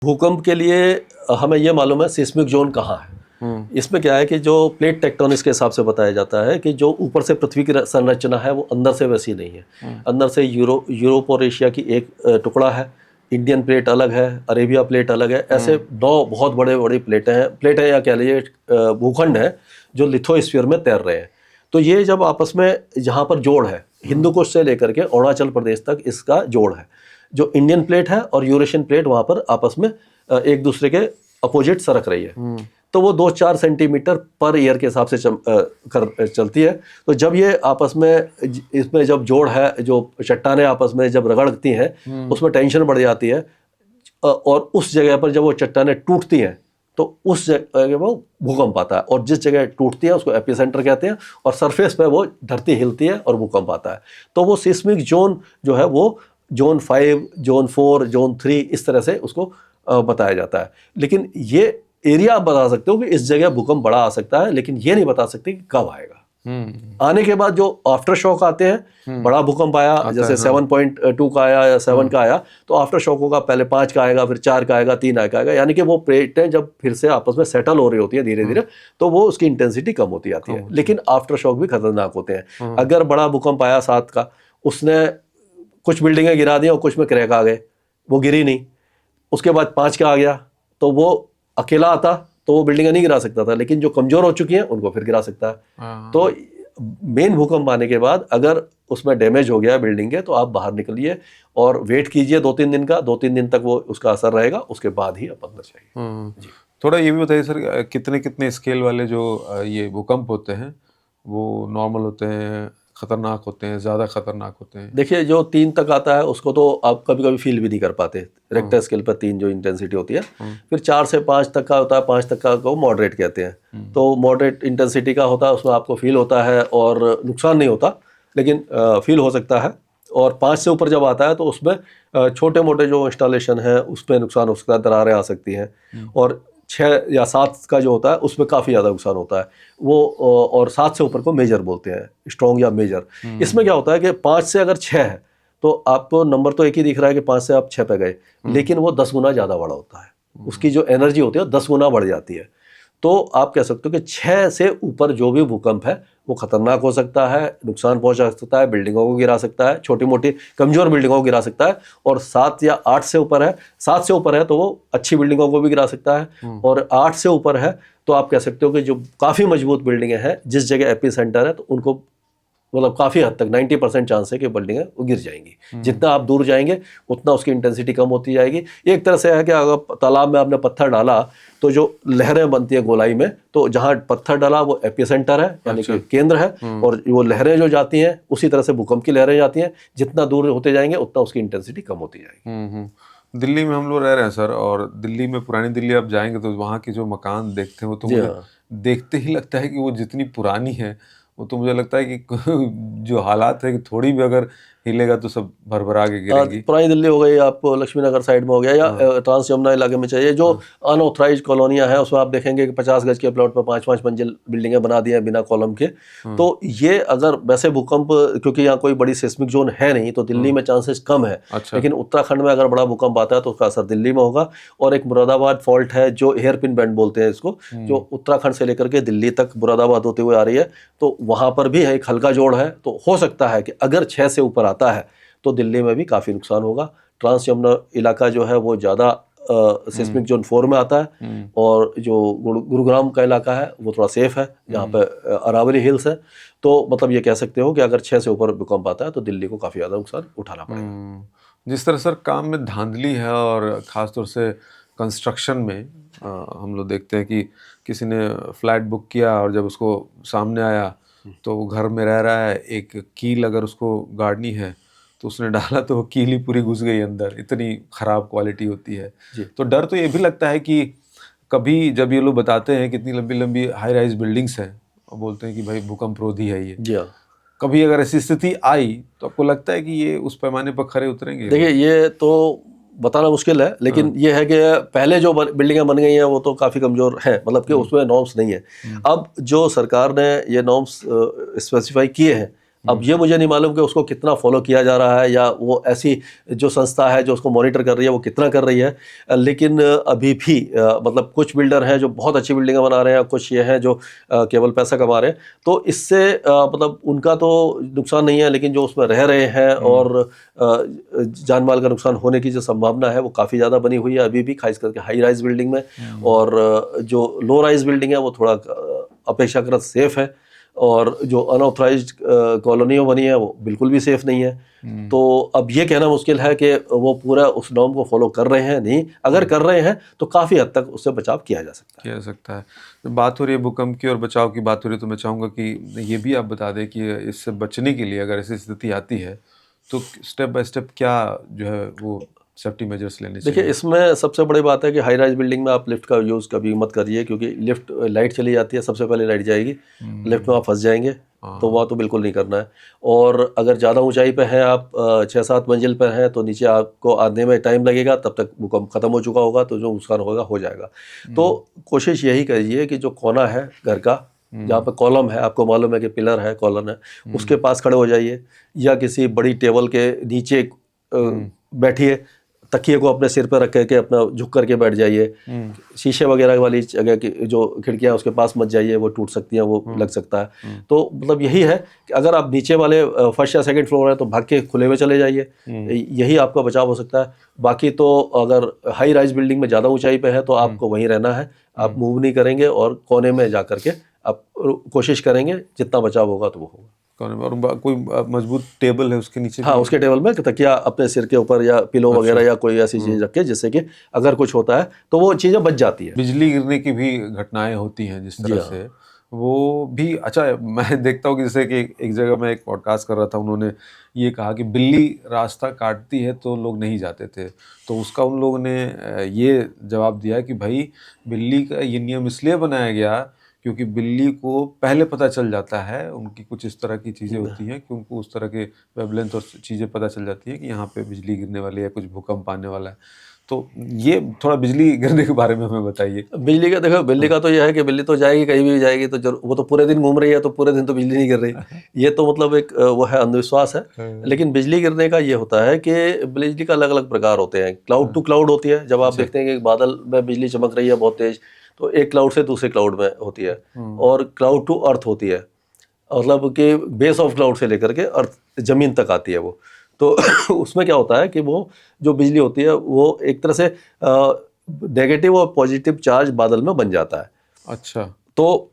भूकंप के लिए हमें ये मालूम है सिस्मिक जोन कहाँ है। इसमें क्या है कि जो प्लेट टेक्टोनिक्स के हिसाब से बताया जाता है कि जो ऊपर से पृथ्वी की संरचना है वो अंदर से वैसी नहीं है। अंदर से यूरोप और एशिया की एक टुकड़ा है, इंडियन प्लेट अलग है, अरेबिया प्लेट अलग है, ऐसे 9 बहुत बड़े बड़ी प्लेटें या कह लीजिए भूखंड है जो लिथोस्फीयर में तैर रहे हैं। तो ये जब आपस में जहाँ पर जोड़ है, हिंदू कुश से लेकर के अरुणाचल प्रदेश तक इसका जोड़ है। जो इंडियन प्लेट है और यूरेशियन प्लेट वहाँ पर आपस में एक दूसरे के अपोजिट सरक रही है। तो वो 2-4 सेंटीमीटर पर ईयर के हिसाब से चलती है। तो जब ये आपस में इसमें जब जोड़ है, जो चट्टानें आपस में जब रगड़ती हैं उसमें टेंशन बढ़ जाती है और उस जगह पर जब वो चट्टानें टूटती हैं तो उस जगह वो भूकंप आता है। और जिस जगह टूटती है उसको एपिसेंटर कहते हैं और सरफेस पे वो धरती हिलती है और भूकंप आता है। तो वो सिस्मिक जोन जो है वो जोन 5, जोन 4, जोन 3 इस तरह से उसको बताया जाता है। लेकिन ये एरिया आप बता सकते हो कि इस जगह भूकंप बड़ा आ सकता है, लेकिन ये नहीं बता सकते कि कब आएगा। आने के बाद जो आफ्टर शॉक आते हैं, बड़ा भूकंप आया जैसे 7.2 का आया या 7 का आया, तो आफ्टर शॉक होगा, पहले 5 का आएगा, फिर 4 का आएगा, 3 का आएगा। यानी कि वो प्लेटें जब फिर से आपस में सेटल हो रही होती है धीरे धीरे, तो वो उसकी इंटेंसिटी कम होती जाती है। लेकिन आफ्टर शॉक भी खतरनाक होते हैं। अगर बड़ा भूकंप आया 7 का, उसने कुछ बिल्डिंगें गिरा दी और कुछ में क्रैक आ गए, वो गिरी नहीं। उसके बाद 5 का आ गया तो वो अकेला आता तो वो बिल्डिंगें नहीं गिरा सकता था, लेकिन जो कमजोर हो चुकी हैं उनको फिर गिरा सकता है। तो मेन भूकंप आने के बाद अगर उसमें डैमेज हो गया बिल्डिंग के, तो आप बाहर निकलिए और वेट कीजिए 2-3 दिन का। 2-3 दिन तक वो उसका असर रहेगा, उसके बाद ही आप अंदर जाइए। थोड़ा ये भी बताइए सर, कितने कितने स्केल वाले जो ये भूकंप होते हैं वो नॉर्मल होते हैं, खतरनाक होते हैं, ज़्यादा खतरनाक होते हैं? देखिए, जो 3 तक आता है उसको तो आप कभी कभी फील भी नहीं कर पाते। रेक्टर स्केल पर 3 जो इंटेंसिटी होती है। फिर 4 से 5 तक का होता है। 5 तक का को मॉडरेट कहते हैं। तो मॉडरेट इंटेंसिटी का होता है, उसमें आपको फील होता है और नुकसान नहीं होता, लेकिन फील हो सकता है। और 5 से ऊपर जब आता है तो उसमें छोटे मोटे जो इंस्टॉलेशन है उसमें नुकसान हो सकता है, दरारें आ सकती हैं। और 6 या 7 का जो होता है उसमें काफ़ी ज़्यादा नुकसान होता है वो। और 7 से ऊपर को मेजर बोलते हैं, स्ट्रॉन्ग या मेजर। इसमें क्या होता है कि 5 से अगर 6 है तो आपको नंबर तो एक ही दिख रहा है कि 5 से आप 6 पे गए, लेकिन वो 10 गुना ज़्यादा बड़ा होता है। उसकी जो एनर्जी होती है 10 गुना बढ़ जाती है। तो आप कह सकते हो कि 6 से ऊपर जो भी भूकंप है वो खतरनाक हो सकता है, नुकसान पहुंचा सकता है, बिल्डिंगों को गिरा सकता है, छोटी मोटी कमजोर बिल्डिंगों को गिरा सकता है। और 7 या 8 से ऊपर है, 7 से ऊपर है तो वो अच्छी बिल्डिंगों को भी गिरा सकता है। और 8 से ऊपर है तो आप कह सकते हो कि जो काफ़ी मजबूत बिल्डिंगें हैं, जिस जगह एपी सेंटर है, तो उनको मतलब काफ़ी हद तक 90% चांस है कि बिल्डिंगें वो गिर जाएंगी। जितना आप दूर जाएंगे उतना उसकी इंटेंसिटी कम होती जाएगी। एक तरह से है कि अगर तालाब में आपने पत्थर डाला तो जो लहरें बनती है गोलाई में, तो जहाँ पत्थर डाला वो एपिसेंटर है, यानी कि केंद्र है। और वो लहरें जो जाती हैं उसी तरह से भूकंप की लहरें जाती हैं। जितना दूर होते जाएंगे उतना उसकी इंटेंसिटी कम होती जाएगी। दिल्ली में हम लोग रह रहे हैं सर, और दिल्ली में पुरानी दिल्ली आप जाएंगे तो वहाँ के जो मकान देखते हो तो मुझे देखते ही लगता है कि वो जितनी पुरानी है, वो तो मुझे लगता है कि जो हालात है कि थोड़ी भी अगर हिलेगा तो सब भरभरा के गिरेंगी। पुरानी दिल्ली हो गई, आपको लक्ष्मी नगर साइड में हो गया, या ट्रांस यमुना इलाके में चाहिए। जो अनऑथराइज कॉलोनियां हैं उसमें आप देखेंगे कि 50 गज के प्लॉट पर 5-5 मंजिल बिल्डिंगें बना दी हैं बिना कॉलम के। तो ये अगर वैसे भूकंप, क्योंकि यहाँ कोई बड़ी सिस्मिक जोन है नहीं, तो दिल्ली में चांसेस कम है। लेकिन उत्तराखंड में अगर बड़ा भूकंप आता है तो उसका असर दिल्ली में होगा। और एक मुरादाबाद फॉल्ट है जो हेयर पिन बैंड बोलते हैं इसको, जो उत्तराखंड से लेकर के दिल्ली तक मुरादाबाद होते हुए आ रही है, तो वहां पर भी है एक हल्का जोड़ है। तो हो सकता है कि अगर 6 से ऊपर आता है तो दिल्ली में भी काफ़ी नुकसान होगा। ट्रांस यमुना इलाका जो है वो ज़्यादा सिस्मिक जोन 4 में आता है। और जो गुरुग्राम का इलाका है वो थोड़ा सेफ है, जहाँ पे अरावली हिल्स है। तो मतलब ये कह सकते हो कि अगर 6 से ऊपर भूकंप आता है तो दिल्ली को काफ़ी ज़्यादा नुकसान उठाना पड़ेगा। जिस तरह सर काम में धांधली है, और ख़ासतौर से कंस्ट्रक्शन में हम लोग देखते हैं कि किसी ने फ्लैट बुक किया और जब उसको सामने आया तो वो घर में रह रहा है, एक कील अगर उसको गाड़नी है तो उसने डाला तो वो कील ही पूरी घुस गई अंदर, इतनी ख़राब क्वालिटी होती है। तो डर तो ये भी लगता है कि कभी जब ये लोग बताते हैं कितनी लंबी लंबी हाई राइज बिल्डिंग्स हैं और बोलते हैं कि भाई भूकंप रोधी है ये, कभी अगर ऐसी स्थिति आई तो आपको लगता है कि ये उस पैमाने पर खरे उतरेंगे? देखिए, ये तो बताना मुश्किल है, लेकिन ये है कि पहले जो बिल्डिंगें बन गई हैं वो तो काफ़ी कमज़ोर हैं, मतलब कि उसमें नॉर्म्स नहीं है। अब जो सरकार ने ये नॉर्म्स स्पेसिफाई किए हैं, अब ये मुझे नहीं मालूम कि उसको कितना फॉलो किया जा रहा है या वो ऐसी जो संस्था है जो उसको मॉनिटर कर रही है वो कितना कर रही है। लेकिन अभी भी मतलब कुछ बिल्डर हैं जो बहुत अच्छी बिल्डिंगें बना रहे हैं, कुछ ये हैं जो केवल पैसा कमा रहे हैं। तो इससे मतलब उनका तो नुकसान नहीं है, लेकिन जो उसमें रह रहे हैं और जान माल का नुकसान होने की जो संभावना है वो काफ़ी ज़्यादा बनी हुई है अभी भी, खास करके हाई राइज बिल्डिंग में। और जो लो राइज बिल्डिंग है वो थोड़ा अपेक्षाकृत सेफ है, और जो अनऑथराइज्ड कॉलोनियाँ बनी है वो बिल्कुल भी सेफ नहीं है। तो अब ये कहना मुश्किल है कि वो पूरा उस नॉर्म को फॉलो कर रहे हैं, नहीं, अगर कर रहे हैं तो काफ़ी हद तक उससे बचाव किया जा सकता है। जब बात हो रही है भूकंप की और बचाव की बात हो रही है, तो मैं चाहूँगा कि ये भी आप बता दें कि इससे बचने के लिए अगर ऐसी स्थिति आती है तो स्टेप बाय स्टेप क्या जो है वो सेफ्टी मेजर्स लेने चाहिए? देखिए, इसमें सबसे बड़ी बात है कि हाई राइज बिल्डिंग में आप लिफ्ट का यूज़ कभी मत करिए, क्योंकि लिफ्ट लाइट चली जाती है, सबसे पहले लाइट जाएगी, लिफ्ट में आप फंस जाएंगे। तो वह तो बिल्कुल नहीं करना है। और अगर ज़्यादा ऊंचाई पे हैं आप, 6-7 मंजिल पर हैं, तो नीचे आपको आने में टाइम लगेगा, तब तक भूकंप ख़त्म हो चुका होगा, तो जो नुकसान होगा हो जाएगा। तो कोशिश यही करिए कि जो कोना है घर का, जहाँ पे कॉलम है, आपको मालूम है कि पिलर है, कॉलम है, उसके पास खड़े हो जाइए, या किसी बड़ी टेबल के नीचे बैठिए, तकिए को अपने सिर पर रख करके अपना झुक करके बैठ जाइए। शीशे वगैरह वाली जगह की जो खिड़कियां उसके पास मत जाइए, वो टूट सकती हैं, वो लग सकता है। तो मतलब यही है कि अगर आप नीचे वाले फर्स्ट या सेकंड फ्लोर है तो भाग के खुले में चले जाइए, यही आपका बचाव हो सकता है। बाकी तो अगर हाई राइज बिल्डिंग में ज़्यादा ऊंचाई पे है तो आपको वहीं रहना है, आप मूव नहीं करेंगे, और कोने में जा करके आप कोशिश करेंगे, जितना बचाव होगा तो वो होगा। और कोई मजबूत टेबल है उसके नीचे? हाँ, उसके टेबल में तकिया अपने सिर के ऊपर या पिलो वगैरह या कोई ऐसी चीज़ रखे जिससे कि अगर कुछ होता है तो वो चीज़ें बच जाती है। बिजली गिरने की भी घटनाएं होती हैं जिस तरह से, वो भी अच्छा मैं देखता हूँ कि जैसे कि एक जगह मैं एक पॉडकास्ट कर रहा था, उन्होंने ये कहा कि बिल्ली रास्ता काटती है तो लोग नहीं जाते थे, तो उसका उन लोगों ने ये जवाब दिया कि भाई बिल्ली का ये नियम इसलिए बनाया गया क्योंकि बिल्ली को पहले पता चल जाता है, उनकी कुछ इस तरह की चीज़ें होती हैं कि उनको उस तरह के वेवलेंथ और चीज़ें पता चल जाती है कि यहाँ पे बिजली गिरने वाली है, कुछ भूकंप आने वाला है। तो ये थोड़ा बिजली गिरने के बारे में हमें बताइए। बिजली का देखो, बिल्ली का तो यह है कि बिल्ली तो जाएगी, कहीं भी जाएगी तो वो तो पूरे दिन घूम रही है, तो पूरे दिन तो बिजली नहीं गिर रही। ये तो मतलब एक वो है, अंधविश्वास है। लेकिन बिजली गिरने का ये होता है कि बिजली का अलग अलग प्रकार होते हैं। क्लाउड टू क्लाउड होती है, जब आप देखते हैं कि बादल में बिजली चमक रही है बहुत तेज, तो एक क्लाउड से दूसरे क्लाउड में होती है। और क्लाउड टू अर्थ होती है, मतलब कि बेस ऑफ क्लाउड से लेकर के अर्थ ज़मीन तक आती है वो। तो उसमें क्या होता है कि वो जो बिजली होती है वो एक तरह से नेगेटिव और पॉजिटिव चार्ज बादल में बन जाता है। अच्छा। तो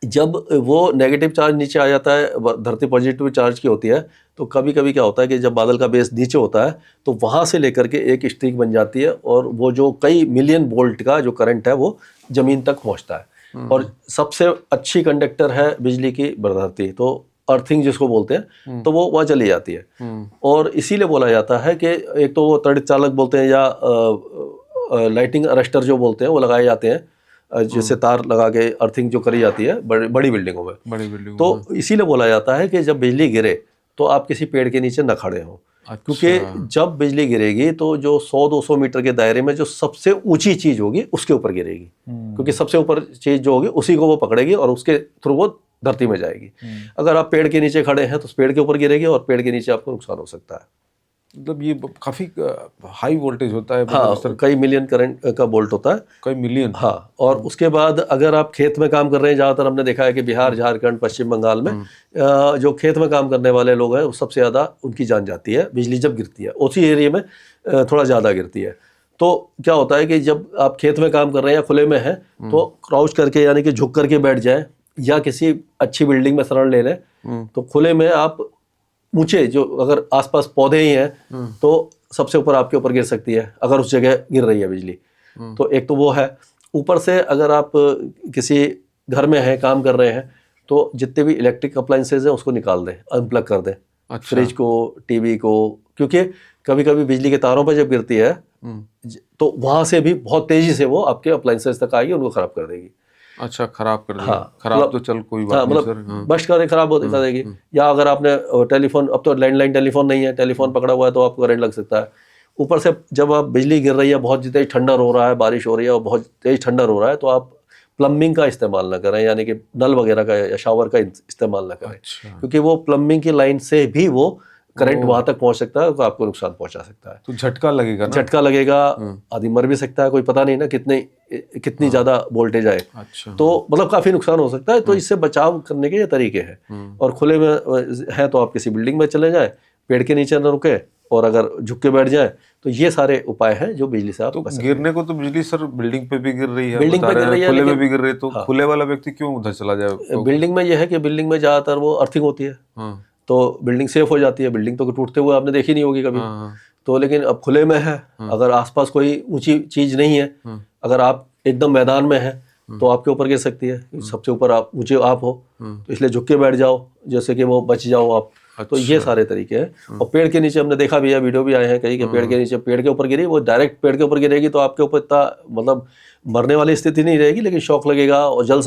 जब वो नेगेटिव चार्ज नीचे आ जाता है, धरती पॉजिटिव चार्ज की होती है, तो कभी कभी क्या होता है कि जब बादल का बेस नीचे होता है तो वहाँ से लेकर के एक स्ट्रीक बन जाती है, और वो जो कई मिलियन वोल्ट का जो करंट है वो ज़मीन तक पहुँचता है। और सबसे अच्छी कंडक्टर है बिजली की धरती, तो अर्थिंग जिसको बोलते हैं, तो वो वहाँ चली जाती है। और इसीलिए बोला जाता है कि एक तो वो त्वरित चालक बोलते हैं, या लाइटिंग अरेस्टर जो बोलते हैं, वो लगाए जाते हैं, जैसे तार लगा के अर्थिंग जो करी जाती है बड़ी बिल्डिंगों में। तो इसीलिए बोला जाता है कि जब बिजली गिरे तो आप किसी पेड़ के नीचे न खड़े हों। अच्छा। क्योंकि जब बिजली गिरेगी तो जो 100-200 मीटर के दायरे में जो सबसे ऊंची चीज होगी उसके ऊपर गिरेगी, क्योंकि सबसे ऊपर चीज जो होगी उसी को वो पकड़ेगी और उसके थ्रू वो धरती में जाएगी। अगर आप पेड़ के नीचे खड़े हैं तो पेड़ के ऊपर गिरेगी और पेड़ के नीचे आपको नुकसान हो सकता है। मतलब ये काफ़ी हाई वोल्टेज होता है। हाँ, कई मिलियन करंट का वोल्ट होता है, कई मिलियन। हाँ। और उसके बाद अगर आप खेत में काम कर रहे हैं, ज़्यादातर हमने देखा है कि बिहार, झारखंड, पश्चिम बंगाल में जो खेत में काम करने वाले लोग हैं वो सबसे ज़्यादा उनकी जान जाती है बिजली जब गिरती है। उसी एरिया में थोड़ा ज़्यादा गिरती है। तो क्या होता है कि जब आप खेत में काम कर रहे हैं या खुले में हैं तो क्राउच करके, यानी कि झुक करके बैठ जाएं, या किसी अच्छी बिल्डिंग में शरण ले लें। तो खुले में आप ऊंचे, जो अगर आसपास पौधे ही हैं तो सबसे ऊपर आपके ऊपर गिर सकती है अगर उस जगह गिर रही है बिजली। तो एक तो वो है। ऊपर से अगर आप किसी घर में हैं, काम कर रहे हैं, तो जितने भी इलेक्ट्रिक अप्लायंसेज हैं उसको निकाल दें, अनप्लग कर दें। अच्छा। फ्रिज को, टीवी को, क्योंकि कभी कभी बिजली के तारों पर जब गिरती है तो वहां से भी बहुत तेजी से वो आपके अप्लायंसेज तक आएगी, उनको खराब कर देगी। अच्छा, खराब कर देगी। हाँ, खराब तो चल कोई बात नहीं सर। हाँ। बस्ट कर खराब कर देगी। या अगर आपने टेलीफोन, अब तो लैंडलाइन टेलीफोन नहीं है, टेलीफोन पकड़ा हुआ है तो आपको करंट लग सकता है। ऊपर से जब आप बिजली गिर रही है, बहुत तेज ठंडर हो रहा है, बारिश हो रही है और बहुत तेज ठंडर हो रहा है, तो आप प्लम्बिंग का इस्तेमाल ना करें, यानी कि नल वगैरह का या शावर का इस्तेमाल ना करें, अच्छा, क्योंकि वो प्लम्बिंग की लाइन से भी वो करंट वहां तक पहुंच सकता है, तो आपको नुकसान पहुंचा सकता है। तो झटका लगेगा ना। झटका लगेगा, आदमी मर भी सकता है, कोई पता नहीं ना कितनी ज्यादा वोल्टेज आए, अच्छा, तो मतलब काफी नुकसान हो सकता है। तो इससे बचाव करने के ये तरीके हैं। और खुले में है तो आप किसी बिल्डिंग में चले जाए, पेड़ के नीचे न रुके, और अगर झुक के बैठ जाए, तो ये सारे उपाय हैं जो बिजली से आप तो बच सकते गिरने को तो बिजली सर बिल्डिंग पे भी गिर रही है, बिल्डिंग बता पे रहे गिर हैं रही है, खुले में लेकिन भी गिर रही है, तो हाँ। खुले वाला व्यक्ति क्यों उधर चला जाए? हैं। बिल्डिंग में यह है कि बिल्डिंग में ज्यादातर वो अर्थिंग होती है, हाँ, तो बिल्डिंग सेफ हो जाती है। बिल्डिंग तो टूटते हुए आपने देखी नहीं होगी कभी। हाँ, हाँ, तो लेकिन अब खुले में है, अगर आसपास कोई ऊंची चीज नहीं है, अगर आप एकदम मैदान में है, तो आपके ऊपर गिर सकती है। सबसे ऊपर आप ऊंचे आप हो, तो इसलिए झुक के बैठ जाओ, जैसे कि वो बच जाओ आप। तो ये सारे तरीके हैं। और पेड़ के नीचे हमने देखा भी है, वीडियो भी आए हैं कहीं कि पेड़ के नीचे, पेड़ के ऊपर गिरी, वो डायरेक्ट पेड़ के ऊपर गिरेगी तो आपके ऊपर इतना मतलब मरने वाली स्थिति नहीं रहेगी, लेकिन शॉक लगेगा और जल